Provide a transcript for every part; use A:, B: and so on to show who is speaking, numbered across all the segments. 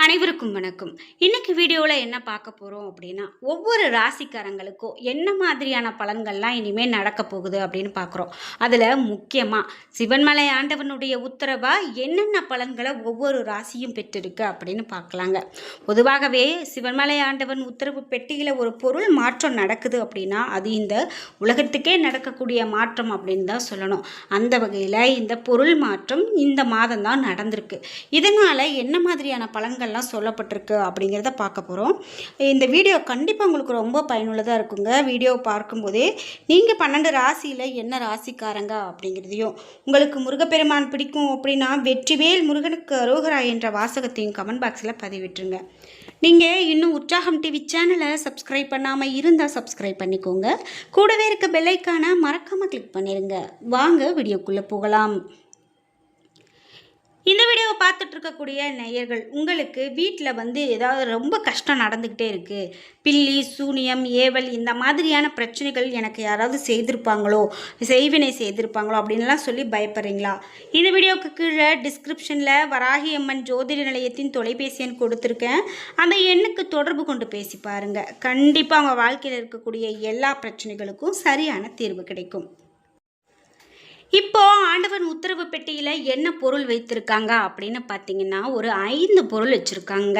A: அனைவருக்கும் வணக்கம். இன்னைக்கு வீடியோல என்ன பார்க்க போறோம் அப்படின்னா, ஒவ்வொரு ராசிக்காரங்களுக்கும் என்ன மாதிரியான பலன்கள்லாம் இனிமே நடக்க போகுது அப்படின்னு பார்க்குறோம். அதுல முக்கியமா சிவன்மலை ஆண்டவனுடைய உத்தரவா என்னென்ன பலன்களை ஒவ்வொரு ராசியும் பெற்றிருக்கு அப்படின்னு பார்க்கலாங்க. பொதுவாகவே சிவன்மலை ஆண்டவன் உத்தரவு பெட்டியில ஒரு பொருள் மாற்றம் நடக்குது அப்படின்னா, அது இந்த உலகத்துக்கே நடக்கக்கூடிய மாற்றம் அப்படின்னு தான் சொல்லணும். அந்த வகையில் இந்த பொருள் மாற்றம் இந்த மாதம் தான் நடந்திருக்கு. இதனால என்ன மாதிரியான பலன்கள்லாம் சொல்லப்பட்டிருக்கு அப்படிங்கிறத பார்க்க போகிறோம். இந்த வீடியோ கண்டிப்பாக உங்களுக்கு ரொம்ப பயனுள்ளதாக இருக்குங்க. வீடியோ பார்க்கும்போதே நீங்கள் 12 ராசியில் என்ன ராசிக்காரங்க அப்படிங்கிறதையும், உங்களுக்கு முருகப்பெருமான் பிடிக்கும் அப்படின்னா வெற்றிவேல் முருகனுக்கு அரோகரா என்ற வாசகத்தையும் கமெண்ட் பாக்ஸில் பதிவிட்டுருங்க. நீங்கள் இன்னும் உற்சாகம் டிவி சேனலை சப்ஸ்கிரைப் பண்ணாமல் இருந்தால் சப்ஸ்கிரைப் பண்ணிக்கோங்க. கூடவே இருக்க பெல்லைக்கான மறக்காமல் கிளிக் பண்ணிடுங்க. வாங்க வீடியோக்குள்ளே போகலாம். இந்த வீடியோவை பார்த்துட்டு இருக்கக்கூடிய நேயர்கள், உங்களுக்கு வீட்டில் ஏதாவது ரொம்ப கஷ்டம் நடந்துக்கிட்டே இருக்குது, பில்லி சூனியம் ஏவல் இந்த மாதிரியான பிரச்சனைகள் எனக்கு யாராவது செய்திருப்பாங்களோ, செய்வினை செய்திருப்பாங்களோ அப்படின்லாம் சொல்லி பயப்படுறீங்களா? இந்த வீடியோவுக்கு கீழே டிஸ்கிரிப்ஷனில் வராகி அம்மன் ஜோதிட நிலையத்தின் தொலைபேசி எண் கொடுத்துருக்கேன். அந்த எண்ணுக்கு தொடர்பு கொண்டு பேசி பாருங்கள். கண்டிப்பாக அவங்க வாழ்க்கையில் இருக்கக்கூடிய எல்லா பிரச்சனைகளுக்கும் சரியான தீர்வு கிடைக்கும். இப்போ ஆண்டவன் உத்தரவு பெட்டியில் என்ன பொருள் வைத்திருக்காங்க அப்படின்னு பார்த்தீங்கன்னா, ஒரு 5 பொருள் வச்சுருக்காங்க.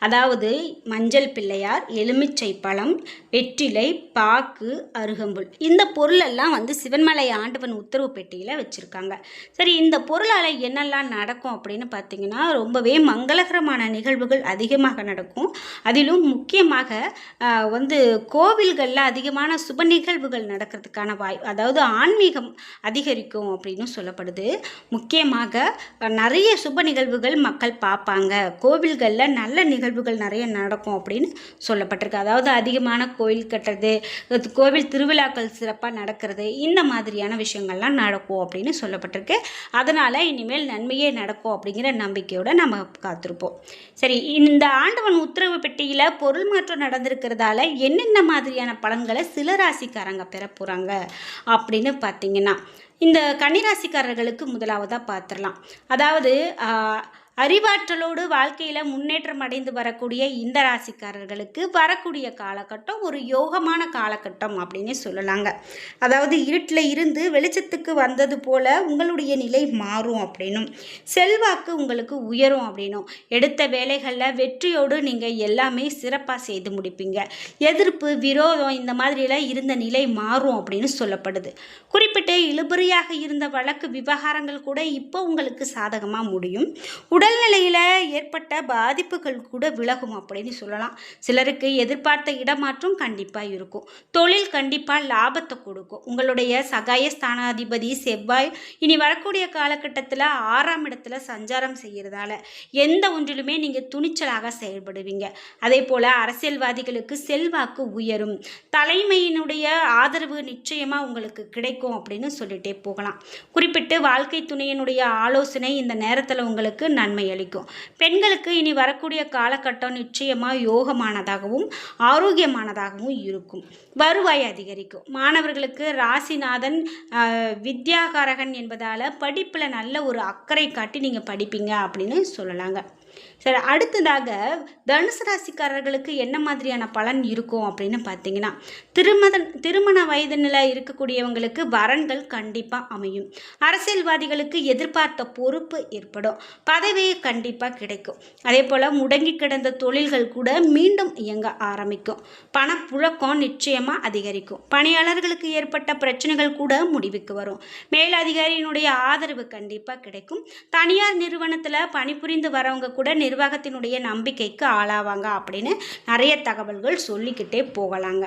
A: அதாவது மஞ்சள் பிள்ளையார், எலுமிச்சை பழம், வெற்றிலை, பாக்கு, அருகம்புல். இந்த பொருளெல்லாம் சிவன்மலை ஆண்டவன் உத்தரவு பெட்டியில் வச்சுருக்காங்க. சரி, இந்த பொருளால் என்னெல்லாம் நடக்கும் அப்படின்னு பார்த்தீங்கன்னா, ரொம்பவே மங்களகரமான நிகழ்வுகள் அதிகமாக நடக்கும். அதிலும் முக்கியமாக கோவில்களில் அதிகமான சுப நிகழ்வுகள் நடக்கிறதுக்கான அதாவது ஆன்மீகம் அதிகரிக்கும் அப்படின்னு சொல்லப்படுது. முக்கியமாக நிறைய சுப நிகழ்வுகள் மக்கள் பார்ப்பாங்க. கோவில்களில் நல்ல நிகழ்வுகள் நிறைய நடக்கும் அப்படின்னு சொல்லப்பட்டிருக்கு. அதாவது அதிகமான கோவில் கட்டுறது, கோவில் திருவிழாக்கள் சிறப்பாக நடக்கிறது, இந்த மாதிரியான விஷயங்கள்லாம் நடக்கும் அப்படின்னு சொல்லப்பட்டிருக்கு. அதனால் இனிமேல் நன்மையே நடக்கும் அப்படிங்கிற நம்பிக்கையோடு நம்ம காத்திருப்போம். சரி, இந்த ஆண்டவன் உத்தரவு பெட்டியில் பொருள் மாற்றம் நடந்திருக்கிறதால என்னென்ன மாதிரியான பலன்களை சில ராசிக்காரங்க பெற போகிறாங்க அப்படின்னு பார்த்தீங்கன்னா, இந்த கன்னிராசிக்காரர்களுக்கு முதலாவதாக பார்த்துடலாம். அதாவது அறிவாற்றலோடு வாழ்க்கையில் முன்னேற்றம் அடைந்து வரக்கூடிய இந்த ராசிக்காரர்களுக்கு வரக்கூடிய காலகட்டம் ஒரு யோகமான காலகட்டம் அப்படின்னு சொல்லலாங்க. அதாவது இருட்டில் இருந்து வெளிச்சத்துக்கு வந்தது போல் உங்களுடைய நிலை மாறும் அப்படின்னும், செல்வாக்கு உங்களுக்கு உயரும் அப்படின்னும், எடுத்த வேலைகளில் வெற்றியோடு நீங்கள் எல்லாமே சிறப்பாக செய்து முடிப்பீங்க. எதிர்ப்பு விரோதம் இந்த மாதிரியெல்லாம் இருந்த நிலை மாறும் அப்படின்னு சொல்லப்படுது. குறிப்பிட்டு இழுபறியாக இருந்த வழக்கு விவகாரங்கள் கூட இப்போ உங்களுக்கு சாதகமாக முடியும். உடல்நிலையில் ஏற்பட்ட பாதிப்புகள் கூட விலகும் அப்படின்னு சொல்லலாம். சிலருக்கு எதிர்பார்த்த இடமாற்றம் கண்டிப்பாக இருக்கும். தொழில் கண்டிப்பாக லாபத்தை கொடுக்கும். உங்களுடைய சகாய ஸ்தானாதிபதி செவ்வாய் இனி வரக்கூடிய காலகட்டத்தில் 6ஆம் இடத்துல சஞ்சாரம் செய்கிறதால எந்த ஒன்றிலுமே நீங்கள் துணிச்சலாக செயல்படுவீங்க. அதே போல் அரசியல்வாதிகளுக்கு செல்வாக்கு உயரும். தலைமையினுடைய ஆதரவு நிச்சயமாக உங்களுக்கு கிடைக்கும் அப்படின்னு சொல்லிட்டே போகலாம். குறிப்பிட்டு வாழ்க்கை துணையினுடைய ஆலோசனை இந்த நேரத்தில் உங்களுக்கு நன்மை அளிக்கும். பெண்களுக்கு இனி வரக்கூடிய காலகட்டம் நிச்சயமாக யோகமானதாகவும் ஆரோக்கியமானதாகவும் இருக்கும். வருவாய் அதிகரிக்கும். மாணவர்களுக்கு ராசிநாதன் வித்யாகாரகன் என்பதால் படிப்பில் நல்ல ஒரு அக்கறை காட்டி நீங்கள் படிப்பீங்க அப்படின்னு சொல்லலாங்க. சரி, அடுத்ததாக தனுசு ராசிக்காரர்களுக்கு என்ன மாதிரியான பலன் இருக்கும் அப்படின்னு பார்த்தீங்கன்னா, திருமண வயதில் இருக்கக்கூடியவங்களுக்கு வரன்கள் கண்டிப்பாக அமையும். அரசியல்வாதிகளுக்கு எதிர்பார்த்த பொறுப்பு ஏற்படும். பதவி கண்டிப்பாக கிடைக்கும். அதே போல் முடங்கி கிடந்த தொழில்கள் கூட மீண்டும் இயங்க ஆரம்பிக்கும். பணப்புழக்கம் நிச்சயமாக அதிகரிக்கும். பணியாளர்களுக்கு ஏற்பட்ட பிரச்சனைகள் கூட முடிவுக்கு வரும். மேலதிகாரியினுடைய ஆதரவு கண்டிப்பாக கிடைக்கும். தனியார் நிறுவனத்தில் பணிபுரிந்து வரவங்க கூட நிர்வாகத்தினுடைய நம்பிக்கைக்கு ஆளாவாங்க அப்படின்னு நிறைய தகவல்கள் சொல்லிக்கிட்டே போகலாங்க.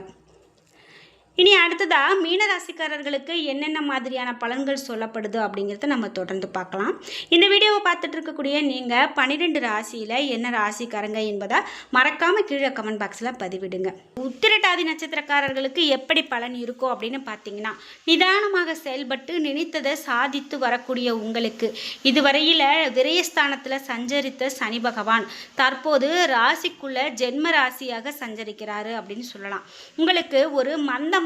A: இனி அடுத்ததாக மீனராசிக்காரர்களுக்கு என்னென்ன மாதிரியான பலன்கள் சொல்லப்படுது அப்படிங்கிறத நம்ம தொடர்ந்து பார்க்கலாம். இந்த வீடியோவை பார்த்துட்டு இருக்கக்கூடிய நீங்கள் 12 ராசியில் என்ன ராசிக்காரங்க என்பதை மறக்காமல் கீழே கமெண்ட் பாக்ஸில் பதிவிடுங்க. உத்திரட்டாதி நட்சத்திரக்காரர்களுக்கு எப்படி பலன் இருக்கும் அப்படின்னு பார்த்தீங்கன்னா, நிதானமாக செயல்பட்டு நினைத்ததை சாதித்து வரக்கூடிய உங்களுக்கு இதுவரையில் விரயஸ்தானத்தில் சஞ்சரித்த சனி பகவான் தற்போது ராசிக்குள்ள ஜென்ம ராசியாக சஞ்சரிக்கிறாரு அப்படின்னு சொல்லலாம். உங்களுக்கு ஒரு மந்தமான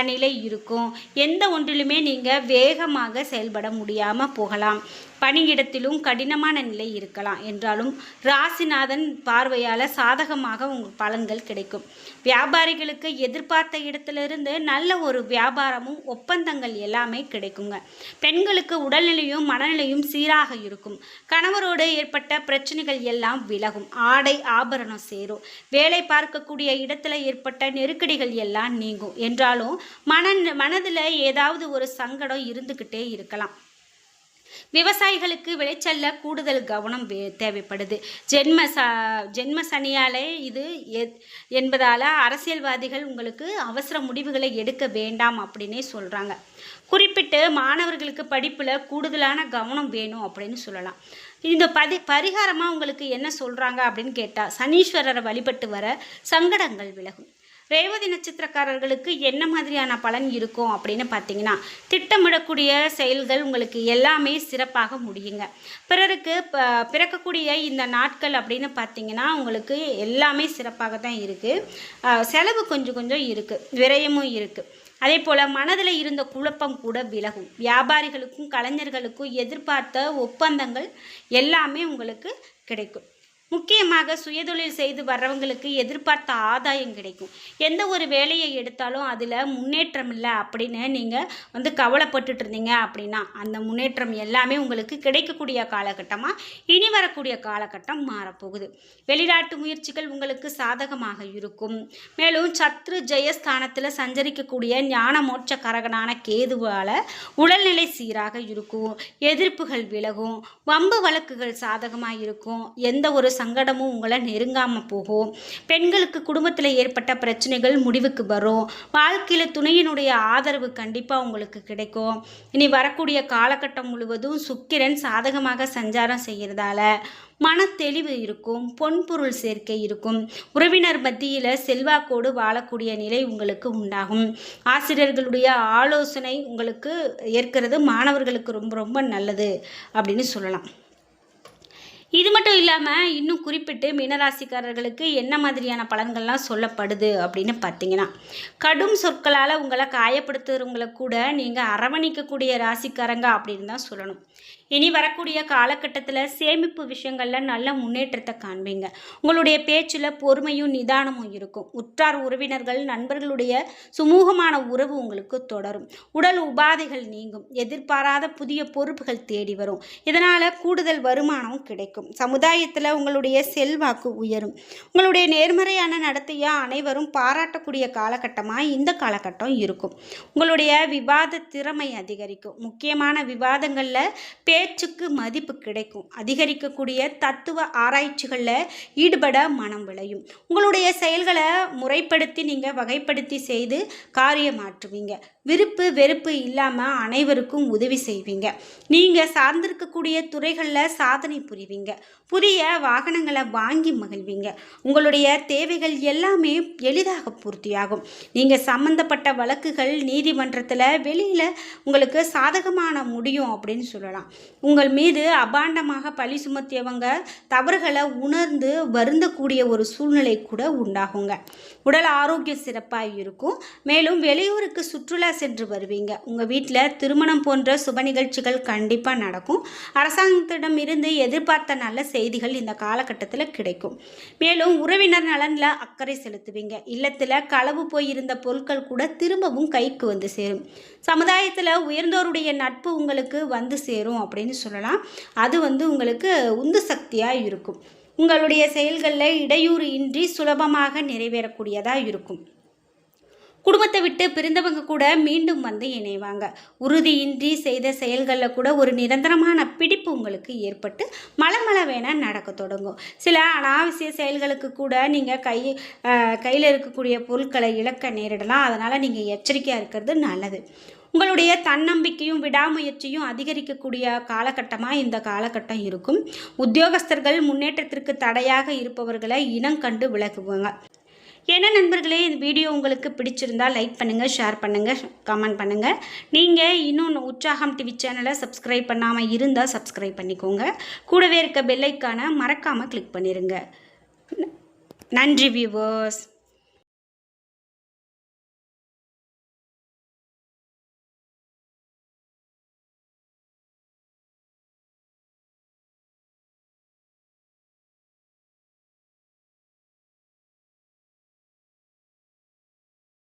A: நிலை இருக்கும். எந்த ஒன்றிலுமே நீங்கள் வேகமாக செயல்பட முடியாமல் போகலாம். பணியிடத்திலும் கடினமான நிலை இருக்கலாம் என்றாலும் ராசிநாதன் பார்வையால் சாதகமாக உங்கள் பலன்கள் கிடைக்கும். வியாபாரிகளுக்கு எதிர்பார்த்த இடத்திலிருந்து நல்ல ஒரு வியாபாரமும் ஒப்பந்தங்கள் எல்லாமே கிடைக்குங்க. பெண்களுக்கு உடல்நிலையும் மனநிலையும் சீராக இருக்கும். கணவரோடு ஏற்பட்ட பிரச்சனைகள் எல்லாம் விலகும். ஆடை ஆபரணம் சேரும். வேலை பார்க்கக்கூடிய இடத்துல ஏற்பட்ட நெருக்கடிகள் எல்லாம் நீங்கும். என்றாலும் மனதில் ஏதாவது ஒரு சங்கடம் இருந்துக்கிட்டே இருக்கலாம். விவசாயிகளுக்கு விளைச்சல்ல கூடுதல் கவனம் தேவைப்படுது. ஜென்ம சனியாலே இது என்பதால் அரசியல்வாதிகள் உங்களுக்கு அவசர முடிவுகளை எடுக்க வேண்டாம் அப்படின்னே சொல்கிறாங்க. குறிப்பிட்டு மாணவர்களுக்கு படிப்பில் கூடுதலான கவனம் வேணும் அப்படின்னு சொல்லலாம். இந்த பரிகாரமாக உங்களுக்கு என்ன சொல்கிறாங்க அப்படின்னு கேட்டால், சனீஸ்வரரை வழிபட்டு வர சங்கடங்கள் விலகும். ரேவதி நட்சத்திரக்காரர்களுக்கு என்ன மாதிரியான பலன் இருக்கும் அப்படின்னு பார்த்தீங்கன்னா, திட்டமிடக்கூடிய செயல்கள் உங்களுக்கு எல்லாமே சிறப்பாக முடியுங்க. பிறருக்கு பிறக்கக்கூடிய இந்த நாட்கள் அப்படின்னு பார்த்தீங்கன்னா உங்களுக்கு எல்லாமே சிறப்பாக தான் இருக்குது. செலவு கொஞ்சம் இருக்குது, விரயமும் இருக்குது. அதே போல் மனதில் இருந்த குழப்பம் கூட விலகும். வியாபாரிகளுக்கும் கலைஞர்களுக்கும் எதிர்பார்த்த ஒப்பந்தங்கள் எல்லாமே உங்களுக்கு கிடைக்கும். முக்கியமாக சுயதொழில் செய்து வர்றவங்களுக்கு எதிர்பார்த்த ஆதாயம் கிடைக்கும். எந்த ஒரு வேலையை எடுத்தாலும் அதில் முன்னேற்றம் இல்லை அப்படின்னு நீங்கள் கவலைப்பட்டுட்டு இருந்தீங்க அப்படின்னா அந்த முன்னேற்றம் எல்லாமே உங்களுக்கு கிடைக்கக்கூடிய காலகட்டமாக இனி வரக்கூடிய காலகட்டம் மாறப்போகுது. வெளிநாட்டு முயற்சிகள் உங்களுக்கு சாதகமாக இருக்கும். மேலும் சத்ரு ஜெயஸ்தானத்தில் சஞ்சரிக்கக்கூடிய ஞான மோட்ச கரகனான கேதுவால் உடல்நிலை சீராக இருக்கும். எதிர்ப்புகள் விலகும். வம்பு வழக்குகள் சாதகமாக இருக்கும். எந்த ஒரு சங்கடமும் உங்களை நெருங்காமல் போகும். பெண்களுக்கு குடும்பத்தில் ஏற்பட்ட பிரச்சனைகள் முடிவுக்கு வரும். வாழ்க்கையில் துணையினுடைய ஆதரவு கண்டிப்பாக உங்களுக்கு கிடைக்கும். இனி வரக்கூடிய காலகட்டம் முழுவதும் சுக்கிரன் சாதகமாக சஞ்சாரம் செய்கிறதால மனத்தெளிவு இருக்கும். பொன்பொருள் சேர்க்கை இருக்கும். உறவினர் மத்தியில் செல்வாக்கோடு வாழக்கூடிய நிலை உங்களுக்கு உண்டாகும். ஆசிரியர்களுடைய ஆலோசனை உங்களுக்கு ஏற்கிறது மாணவர்களுக்கு ரொம்ப ரொம்ப நல்லது அப்படின்னு சொல்லலாம். இது மட்டும் இல்லாமல் இன்னும் குறிப்பிட்டு மீனராசிக்காரர்களுக்கு என்ன மாதிரியான பலன்கள்லாம் சொல்லப்படுது அப்படின்னு பார்த்தீங்கன்னா, கடும் சொற்களால் உங்களை காயப்படுத்துகிறவங்களை கூட நீங்கள் அரவணைக்கக்கூடிய ராசிக்காரங்க அப்படின்னு தான் சொல்லணும். இனி வரக்கூடிய காலகட்டத்தில் சேமிப்பு விஷயங்களில் நல்ல முன்னேற்றத்தை காண்பீங்க. உங்களுடைய பேச்சில் பொறுமையும் நிதானமும் இருக்கும். உற்றார் உறவினர்கள் நண்பர்களுடைய சுமூகமான உறவு உங்களுக்கு தொடரும். உடல் உபாதைகள் நீங்கும். எதிர்பாராத புதிய பொறுப்புகள் தேடி வரும். இதனால் கூடுதல் வருமானம் கிடைக்கும். சமுதாயத்தில் உங்களுடைய செல்வாக்கு உயரும். உங்களுடைய நேர்மறையான நடத்தையை அனைவரும் பாராட்டக்கூடிய காலகட்டமாக இந்த காலகட்டம் இருக்கும். உங்களுடைய விவாத திறமை அதிகரிக்கும். முக்கியமான விவாதங்களில் பேச்சுக்கு மதிப்பு கிடைக்கும். அதிகரிக்கக்கூடிய தத்துவ ஆராய்ச்சிகளில் ஈடுபட மனம் விளையும். உங்களுடைய செயல்களை முறைப்படுத்தி நீங்கள் வகைப்படுத்தி செய்து காரியமாற்றுவீங்க. விருப்பு வெறுப்பு இல்லாமல் அனைவருக்கும் உதவி செய்வீங்க. நீங்கள் சார்ந்திருக்கக்கூடிய துறைகளில் சாதனை புரிவீங்க. புதிய வாகனங்களை வாங்கி மகிழ்வீங்க. உங்களுடைய தேவைகள் எல்லாமே எளிதாக பூர்த்தியாகும். நீங்கள் சம்பந்தப்பட்ட வழக்குகள் நீதிமன்றத்தில் வெளியில் உங்களுக்கு சாதகமான முடியும் அப்படின்னு சொல்லலாம். உங்கள் மீது அபாண்டமாக பழி சுமத்தியவங்க தவறுகளை உணர்ந்து வருந்தக்கூடிய ஒரு சூழ்நிலை கூட உண்டாகுங்க. உடல் ஆரோக்கியம் சிறப்பாக இருக்கும். மேலும் வெளியூருக்கு சுற்றுலா சென்று வருவீங்க. உங்கள் வீட்டில் திருமணம் போன்ற சுப நிகழ்ச்சிகள் கண்டிப்பாக நடக்கும். அரசாங்கத்திடம் இருந்து எதிர்பார்த்த நல்ல செய்திகள் இந்த காலகட்டத்தில் கிடைக்கும். மேலும் உறவினர் நலனில் அக்கறை செலுத்துவீங்க. இல்லத்தில் களவு போயிருந்த பொருட்கள் கூட திரும்பவும் கைக்கு வந்து சேரும். சமுதாயத்தில் உயர்ந்தோருடைய நட்பு உங்களுக்கு வந்து சேரும் அப்படின்னு சொல்லலாம். அது உங்களுக்கு உந்து சக்தியாக இருக்கும். உங்களுடைய செயல்களில் இடையூறு இன்றி சுலபமாக நிறைவேறக்கூடியதாக இருக்கும். குடும்பத்தை விட்டு பிரிந்தவங்க கூட மீண்டும் வந்து இணைவாங்க. உறுதியின்றி செய்த செயல்களில் கூட ஒரு நிரந்தரமான பிடிப்பு உங்களுக்கு ஏற்பட்டு மளமள வேணால் நடக்க தொடங்கும். சில அனாவசிய செயல்களுக்கு கூட நீங்கள் கையில் இருக்கக்கூடிய பொருட்களை இழக்க நேரிடலாம். அதனால் நீங்கள் எச்சரிக்கையாக இருக்கிறது நல்லது. உங்களுடைய தன்னம்பிக்கையும் விடாமுயற்சியும் அதிகரிக்கக்கூடிய காலகட்டமாக இந்த காலகட்டம் இருக்கும். உத்தியோகஸ்தர்கள் முன்னேற்றத்திற்கு தடையாக இருப்பவர்களை இனம் கண்டு விலகுவாங்க. என்ன நண்பர்களே, இந்த வீடியோ உங்களுக்கு பிடிச்சிருந்தால் லைக் பண்ணுங்கள், ஷேர் பண்ணுங்கள், கமெண்ட் பண்ணுங்கள். நீங்கள் இன்னும் உற்சாகம் டிவி சேனலை சப்ஸ்கிரைப் பண்ணாமல் இருந்தால் சப்ஸ்கிரைப் பண்ணிக்கோங்க. கூடவே இருக்க பெல் ஐக்கானை மறக்காமல் கிளிக் பண்ணிடுங்க. நன்றி வியூவர்ஸ்.